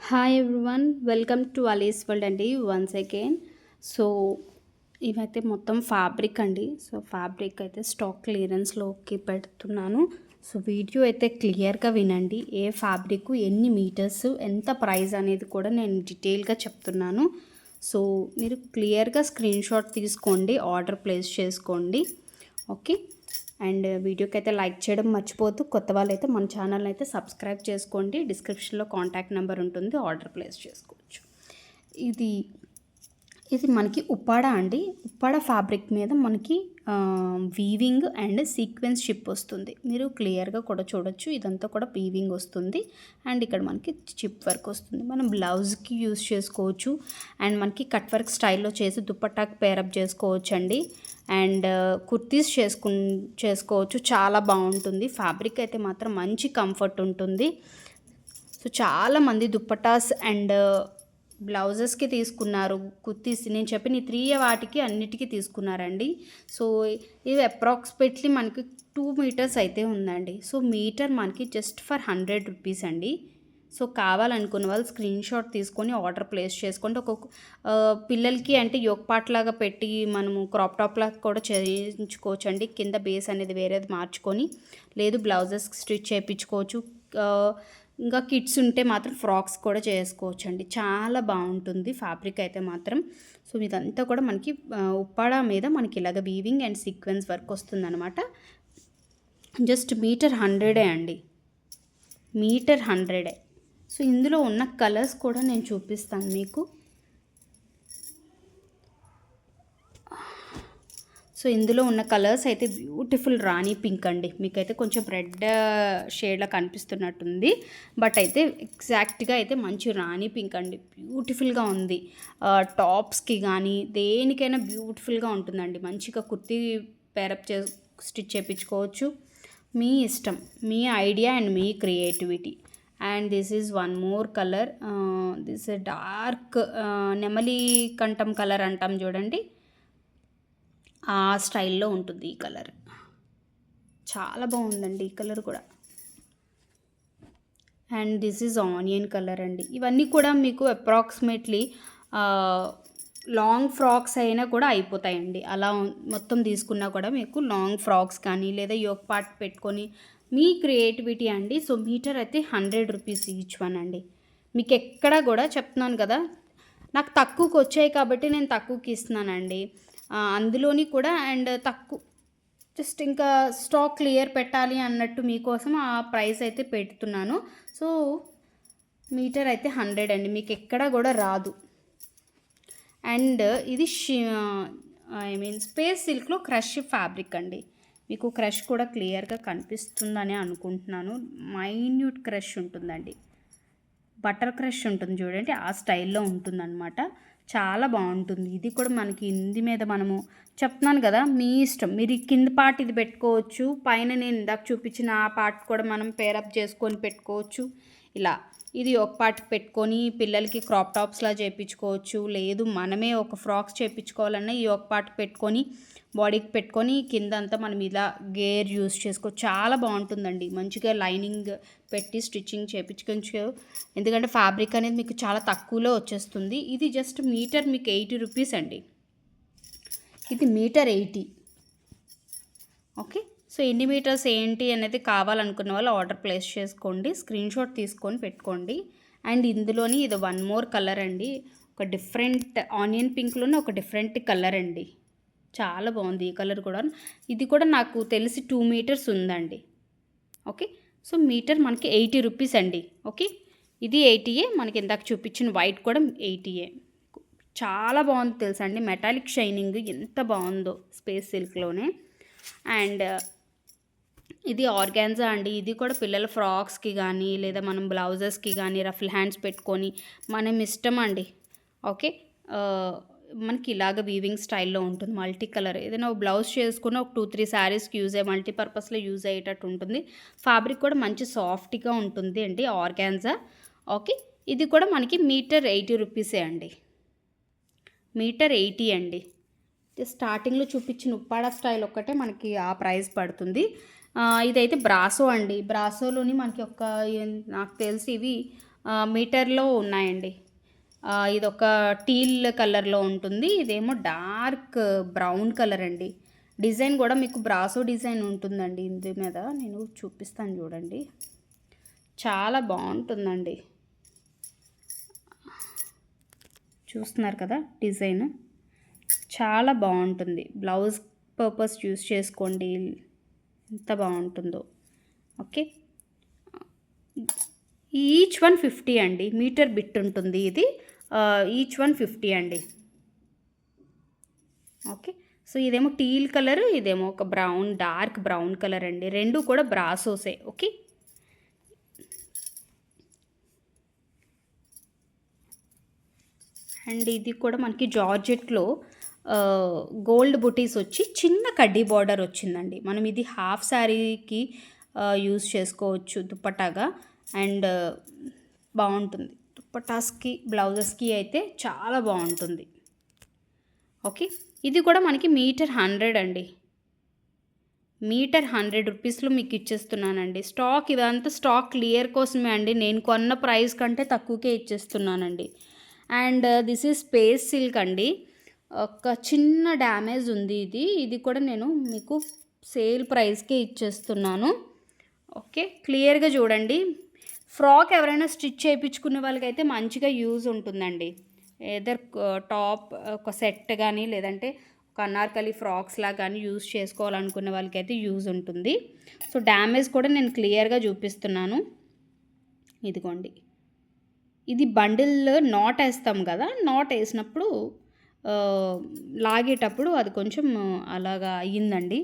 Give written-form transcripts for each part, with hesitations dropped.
Hi everyone, welcome to Ali's world అండి. Once again so ఇవైతే మొత్తం ఫ్యాబ్రిక్ అండి. సో ఫ్యాబ్రిక్ అయితే స్టాక్ క్లియరెన్స్లోకి పెడుతున్నాను. సో వీడియో అయితే క్లియర్గా వినండి. ఏ ఫ్యాబ్రిక్, ఎన్ని మీటర్స్, ఎంత ప్రైస్ అనేది కూడా నేను డీటెయిల్గా చెప్తున్నాను. సో మీరు క్లియర్గా స్క్రీన్ షాట్ తీసుకోండి, ఆర్డర్ ప్లేస్ చేసుకోండి. ఓకే, అండ్ వీడియోకి అయితే లైక్ చేయడం మర్చిపోతూ, కొత్త వాళ్ళైతే మన ఛానల్ని అయితే సబ్స్క్రైబ్ చేసుకోండి. డిస్క్రిప్షన్లో కాంటాక్ట్ నెంబర్ ఉంటుంది, ఆర్డర్ ప్లేస్ చేసుకోవచ్చు. ఇది ఇది మనకి ఉప్పాడ అండి. ఉప్పాడ ఫ్యాబ్రిక్ మీద మనకి వీవింగ్ అండ్ సీక్వెన్స్ షిప్ వస్తుంది. మీరు క్లియర్గా కూడా చూడొచ్చు, ఇదంతా కూడా వీవింగ్ వస్తుంది అండ్ ఇక్కడ మనకి చిప్ వర్క్ వస్తుంది. మనం బ్లౌజ్కి యూస్ చేసుకోవచ్చు అండ్ మనకి కట్ వర్క్ స్టైల్లో చేసి దుప్పట్టాకి పేరప్ చేసుకోవచ్చు అండి. అండ్ కుర్తీస్ చేసుకోవచ్చు. చాలా బాగుంటుంది. ఫ్యాబ్రిక్ అయితే మాత్రం మంచి కంఫర్ట్ ఉంటుంది. సో చాలామంది దుప్పటాస్ అండ్ బ్లౌజెస్కి తీసుకున్నారు, కుర్తీస్ నేను చెప్పిన 3 వాటికి అన్నిటికీ తీసుకున్నారండి. సో ఇవి అప్రాక్సిమేట్లీ మనకి 2 మీటర్స్ అయితే ఉందండి. సో మీటర్ మనకి జస్ట్ ఫర్ 100 రూపీస్ అండి. సో కావాలనుకున్న వాళ్ళు స్క్రీన్ షాట్ తీసుకొని ఆర్డర్ ప్లేస్ చేసుకోండి. పిల్లలకి అంటే యోగ్ పార్ట్ లాగా పెట్టి మనము క్రాప్ టాప్ లాగా కూడా చేయించుకోవచ్చు అండి. కింద బేస్ అనేది వేరేది మార్చుకొని, లేదు బ్లౌజెస్ స్టిచ్ చేయించుకోవచ్చు. ఇంకా కిడ్స్ ఉంటే మాత్రం ఫ్రాక్స్ కూడా చేసుకోవచ్చు అండి. చాలా బాగుంటుంది ఫ్యాబ్రిక్ అయితే మాత్రం. సో ఇదంతా కూడా మనకి ఉప్పాడ మీద మనకి ఇలాగ వీవింగ్ అండ్ సీక్వెన్స్ వర్క్ వస్తుంది అనమాట. జస్ట్ మీటర్ 100 అండి, మీటర్ 100. సో ఇందులో ఉన్న కలర్స్ కూడా నేను చూపిస్తాను మీకు. సో ఇందులో ఉన్న కలర్స్ అయితే బ్యూటిఫుల్ రాణి పింక్ అండి. మీకైతే కొంచెం రెడ్ షేడ్లా కనిపిస్తున్నట్టుంది, బట్ అయితే ఎగ్జాక్ట్గా అయితే మంచి రాణి పింక్ అండి. బ్యూటిఫుల్గా ఉంది. టాప్స్కి కానీ దేనికైనా బ్యూటిఫుల్గా ఉంటుందండి. మంచిగా కుర్తీ పేరప్ స్టిచ్ చేయించుకోవచ్చు. మీ ఇష్టం, మీ ఐడియా అండ్ మీ creativity. And this is one more colour. This dark నెమలి కంఠం కలర్ అంటాం చూడండి, ఆ స్టైల్లో ఉంటుంది ఈ కలర్. చాలా బాగుందండి ఈ కలర్ కూడా. And this is onion colour అండి. ఇవన్నీ కూడా మీకు అప్రాక్సిమేట్లీ లాంగ్ ఫ్రాక్స్ అయినా కూడా అయిపోతాయండి. అలా మొత్తం తీసుకున్నా కూడా మీకు లాంగ్ ఫ్రాక్స్ కానీ లేదా యోక్ పార్ట్ పెట్టుకొని మీ క్రియేటివిటీ అండి. సో మీటర్ అయితే 100 రూపీస్ ఈచ్ వన్ అండి. మీకు ఎక్కడ కూడా చెప్తున్నాను కదా, నాకు తక్కువకి వచ్చాయి కాబట్టి నేను తక్కువకి ఇస్తున్నానండి. అందులోని కూడా అండ్ తక్కువ జస్ట్ ఇంకా స్టాక్ క్లియర్ పెట్టాలి అన్నట్టు మీకోసం ఆ ప్రైస్ అయితే పెడుతున్నాను. సో మీటర్ అయితే 100 అండి, మీకు ఎక్కడ కూడా రాదు. అండ్ ఇది స్పేస్ సిల్క్లో క్రష్ ఫ్యాబ్రిక్ అండి. మీకు క్రష్ కూడా క్లియర్గా కనిపిస్తుందని అనుకుంటున్నాను. మైన్యూట్ క్రష్ ఉంటుందండి, బటర్ క్రష్ ఉంటుంది చూడండి, ఆ స్టైల్లో ఉంటుందన్నమాట. చాలా బాగుంటుంది. ఇది కూడా మనకి ఇంది మీద మనము చెప్తున్నాను కదా, మీ ఇష్టం. మీరు కింద పార్ట్ ఇది పెట్టుకోవచ్చు, పైన నేను ఇందాక చూపించిన ఆ పార్ట్ కూడా మనం పేరప్ చేసుకొని పెట్టుకోవచ్చు. ఇలా ఇది ఒక పార్ట్ పెట్టుకొని పిల్లలకి క్రాప్ టాప్స్లా చేయించుకోవచ్చు. లేదు మనమే ఒక ఫ్రాక్స్ చేయించుకోవాలన్నా ఈ ఒక పార్ట్ పెట్టుకొని బాడీకి పెట్టుకొని కింద అంతా మనం ఇలా గేర్ యూస్ చేసుకోవచ్చు. చాలా బాగుంటుందండి. మంచిగా లైనింగ్ పెట్టి స్టిచ్చింగ్ చేయించుకోవచ్చు, ఎందుకంటే ఫ్యాబ్రిక్ అనేది మీకు చాలా తక్కువలో వచ్చేస్తుంది. ఇది జస్ట్ మీటర్ మీకు 80 రూపీస్ అండి. ఇది మీటర్ 80. ఓకే, సో ఎన్ని మీటర్స్ ఏంటి అనేది కావాలనుకున్న వాళ్ళు ఆర్డర్ ప్లేస్ చేసుకోండి, స్క్రీన్ షాట్ తీసుకొని పెట్టుకోండి. అండ్ ఇందులోని ఇది వన్ మోర్ కలర్ అండి. ఒక డిఫరెంట్ ఆనియన్ పింక్లోనే ఒక డిఫరెంట్ కలర్ అండి. చాలా బాగుంది ఈ కలర్ కూడా. ఇది కూడా నాకు తెలిసి 2 మీటర్స్ ఉందండి. ఓకే, సో మీటర్ మనకి 80 రూపీస్ అండి. ఓకే, ఇది 80ఏ. మనకి ఇందాక చూపించిన వైట్ కూడా 80ఏ. చాలా బాగుంది తెలుసా అండి. మెటాలిక్ షైనింగ్ ఎంత బాగుందో స్పేస్ సిల్క్లోనే. అండ్ ఇది ఆర్గాన్జా అండి. ఇది కూడా పిల్లల ఫ్రాక్స్కి కానీ లేదా మనం బ్లౌజెస్కి కానీ రఫుల్ హ్యాండ్స్ పెట్టుకొని మనం ఇష్టం అండి. ఓకే, మనకి ఇలాగ వీవింగ్ స్టైల్లో ఉంటుంది. మల్టీ కలర్ ఏదైనా బ్లౌజ్ చేసుకున్న ఒక 2-3 శారీస్కి యూజ్ అయ్యే మల్టీపర్పస్లో యూజ్ అయ్యేటట్టు ఉంటుంది. ఫ్యాబ్రిక్ కూడా మంచి సాఫ్ట్గా ఉంటుంది అండి, ఆర్గాన్జా. ఓకే, ఇది కూడా మనకి మీటర్ 80 రూపీసే అండి. మీటర్ 80 అండి. స్టార్టింగ్లో చూపించిన ఉప్పాడ స్టైల్ ఒక్కటే మనకి ఆ ప్రైస్ పడుతుంది. ఇదైతే బ్రాసో అండి. బ్రాసోలోని మనకి నాకు తెలిసి ఇవి మీటర్లో ఉన్నాయండి. ఇదొక టీల్ కలర్లో ఉంటుంది, ఇదేమో డార్క్ బ్రౌన్ కలర్ అండి. డిజైన్ కూడా మీకు బ్రాసో డిజైన్ ఉంటుందండి. ఇందు మీద నేను చూపిస్తాను చూడండి, చాలా బాగుంటుందండి. చూస్తున్నారు కదా డిజైన్, చాలా బాగుంటుంది. బ్లౌజ్ పర్పస్ యూస్ చేసుకోండి, ఎంత బాగుంటుందో. ఓకే, ఈచ్ 150 అండి. మీటర్ బిట్ ఉంటుంది ఇది, ఈచ్ 150 అండి. ఓకే, సో ఇదేమో టీల్ కలర్, ఇదేమో ఒక బ్రౌన్, డార్క్ బ్రౌన్ కలర్ అండి. రెండు కూడా బ్రాసోసే. ఓకే, అండ్ ఇది కూడా మనకి జార్జెట్లో గోల్డ్ బుటీస్ వచ్చి చిన్న కడ్డీ బార్డర్ వచ్చిందండి. మనం ఇది హాఫ్ శారీకి యూస్ చేసుకోవచ్చు దుప్పటాగా, అండ్ బాగుంటుంది. దుప్పటాస్కి బ్లౌజెస్కి అయితే చాలా బాగుంటుంది. ఓకే, ఇది కూడా మనకి మీటర్ 100 అండి. మీటర్ 100 రూపీస్లో మీకు ఇచ్చేస్తున్నానండి. స్టాక్ ఇదంతా స్టాక్ క్లియర్ కోసమే అండి, నేను కొన్న ప్రైస్ కంటే తక్కువకే ఇచ్చేస్తున్నానండి. And this is space silk అండి. ఒక చిన్న డ్యామేజ్ ఉంది, ఇది కూడా నేను మీకు సేల్ ప్రైస్కే ఇచ్చేస్తున్నాను. ఓకే, క్లియర్గా చూడండి. ఫ్రాక్ ఎవరైనా స్టిచ్ చేయించుకునే వాళ్ళకైతే మంచిగా యూజ్ ఉంటుందండి. ఏదర్ టాప్ ఒక సెట్ కానీ, లేదంటే ఒక అనార్కలి ఫ్రాక్స్లా కానీ యూజ్ చేసుకోవాలనుకునే వాళ్ళకైతే యూజ్ ఉంటుంది. సో డ్యామేజ్ కూడా నేను క్లియర్గా చూపిస్తున్నాను. ఇదిగోండి, ఇది బండిల్ నాట్ వేస్తాం కదా, నాట్ వేసినప్పుడు లాగేటప్పుడు అది కొంచెం అలాగా అయ్యిందండి.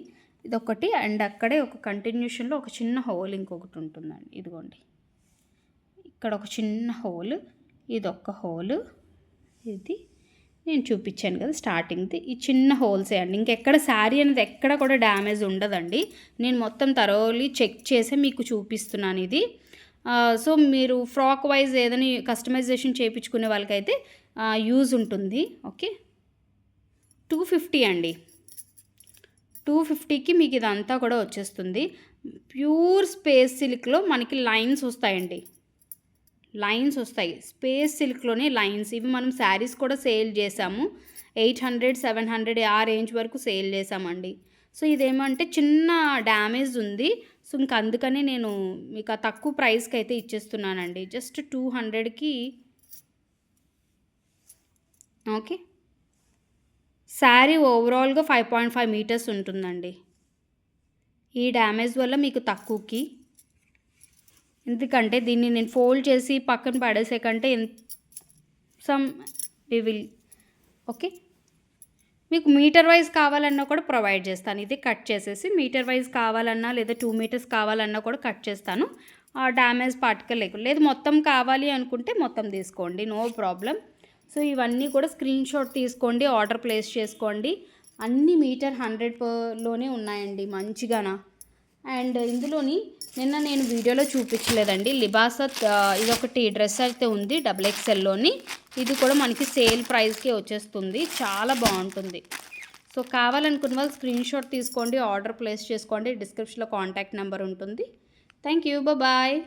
ఇదొకటి, అండ్ అక్కడే ఒక కంటిన్యూషన్లో ఒక చిన్న హోల్ ఇంకొకటి ఉంటుందండి. ఇదిగోండి, ఇక్కడ ఒక చిన్న హోల్, ఇదొక హోల్, ఇది నేను చూపించాను కదా స్టార్టింగ్ది, ఈ చిన్న హోల్సే అండి. ఇంకెక్కడ శారీ అనేది ఎక్కడ కూడా డ్యామేజ్ ఉండదండి. నేను మొత్తం థరోలీ చెక్ చేసి మీకు చూపిస్తున్నాను ఇది. సో మీరు ఫ్రాక్ వైజ్ ఏదైనా కస్టమైజేషన్ చేయించుకునే వాళ్ళకైతే యూజ్ ఉంటుంది. ఓకే, 250 అండి. 250కి మీకు ఇదంతా కూడా వచ్చేస్తుంది. ప్యూర్ స్పేస్ సిల్క్లో మనకి లైన్స్ వస్తాయండి, లైన్స్ వస్తాయి. స్పేస్ సిల్క్లోనే లైన్స్. ఇవి మనం శారీస్ కూడా సేల్ చేసాము, 800, 700 ఆ రేంజ్ వరకు సేల్ చేసామండి. సో ఇదేమంటే చిన్న డ్యామేజ్ ఉంది, సో ఇంక అందుకని నేను మీకు ఆ తక్కువ ప్రైస్కి అయితే ఇచ్చేస్తున్నానండి, జస్ట్ 200కి. ఓకే, శారీ ఓవరాల్గా 5.5 మీటర్స్ ఉంటుందండి. ఈ డ్యామేజ్ వల్ల మీకు తక్కువకి, ఎందుకంటే దీన్ని నేను ఫోల్డ్ చేసి పక్కన పడేసే కంటే సమ్ వి విల్. ఓకే, మీకు మీటర్ వైజ్ కావాలన్నా కూడా ప్రొవైడ్ చేస్తాను. ఇది కట్ చేసేసి మీటర్ వైజ్ కావాలన్నా, లేదా 2 మీటర్స్ కావాలన్నా కూడా కట్ చేస్తాను. ఆ డ్యామేజ్ పార్టికల్ లేదు, మొత్తం కావాలి అనుకుంటే మొత్తం తీసుకోండి, నో ప్రాబ్లం. సో ఇవన్నీ కూడా స్క్రీన్ షాట్ తీసుకోండి, ఆర్డర్ ప్లేస్ చేసుకోండి. అన్ని మీటర్ 100లోనే ఉన్నాయండి మంచిగానా. అండ్ ఇందులోని నిన్న నేను వీడియోలో చూపించలేదండి, లిబాసా ఇదొకటి డ్రెస్ అయితే ఉంది XXLలోని. ఇది కూడా మనకి సేల్ ప్రైస్కే వచ్చేస్తుంది, చాలా బాగుంటుంది. సో కావాలనుకున్న వాళ్ళు స్క్రీన్ షాట్ తీసుకోండి, ఆర్డర్ ప్లేస్ చేసుకోండి. డిస్క్రిప్షన్లో కాంటాక్ట్ నెంబర్ ఉంటుంది. Thank you, bye.